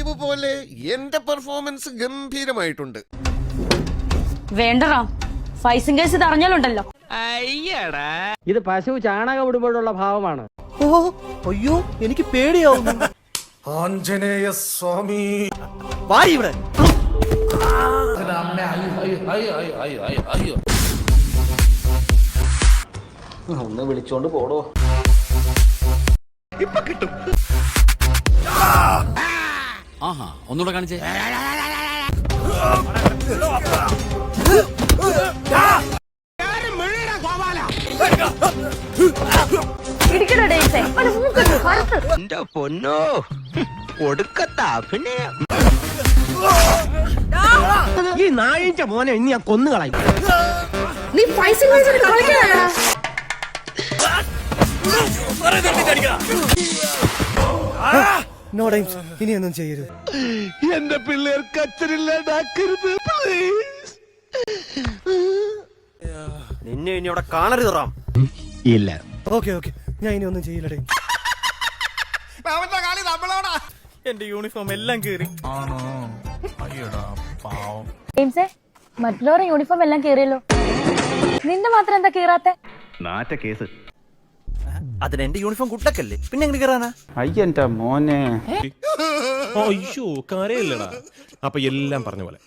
പതിവ് പോലെ എന്റെ പെർഫോമൻസ് ഗംഭീരമായിട്ടുണ്ട്. വേണ്ടടാ, ഫൈസിംഗ് കേസ് ഇത് അറിഞ്ഞാലുണ്ടല്ലോ. ഇത് പശു ചാണകം ഇടുമ്പോഴുള്ള ഭാവമാണ്. ഓ അയ്യോ എനിക്ക് പേടിയാവുന്നു. ആഞ്ജനേയ സ്വാമി വാരി ഇവിടെ. ഒന്ന് വിളിച്ചോണ്ട് പോടോ. ഇപ്പൊ കിട്ടും. ആഹാ, ഒന്നുകൂടെ കാണിച്ചേ. എന്റെ പൊന്നോ ഒടുക്കത്താ പിന്നെ ഈ നായിന്റെ മോനെ ഇനി ഞാൻ കൊന്നുകളയും. നീ ഫൈസിംഗ് കേസിൽ കളിക്കാനാ? നോ ടൈംസ്, ഇനിയൊന്നും ചെയ്യരുത്. എന്റെ പിള്ളേർക്ക് അച്ഛനില്ലാണ്ടാക്കരുത്. നിന്നെ ഇനി അവിടെ കാണരുത് റാം. ഇല്ല. ഓക്കെ ഓക്കെ, ഞാൻ ഇനി ഒന്നും ചെയ്യില്ലടേ. എന്റെ യൂണിഫോം എല്ലാം കീറി. മറ്റുള്ളവരുടെ യൂണിഫോം എല്ലാം കീറിയല്ലോ, നിന്റെ മാത്രം എന്താ കീറാത്തെ? നാറ്റ കേസ്. അതിന് എന്റെ യൂണിഫോം കുട്ടക്കല്ലേ, പിന്നെ എങ്ങനെ കയറാനാ? അയ്യന്റെ മോനെ. അയ്യോ, കരയില്ലടാ. അപ്പൊ എല്ലാം പറഞ്ഞ പോലെ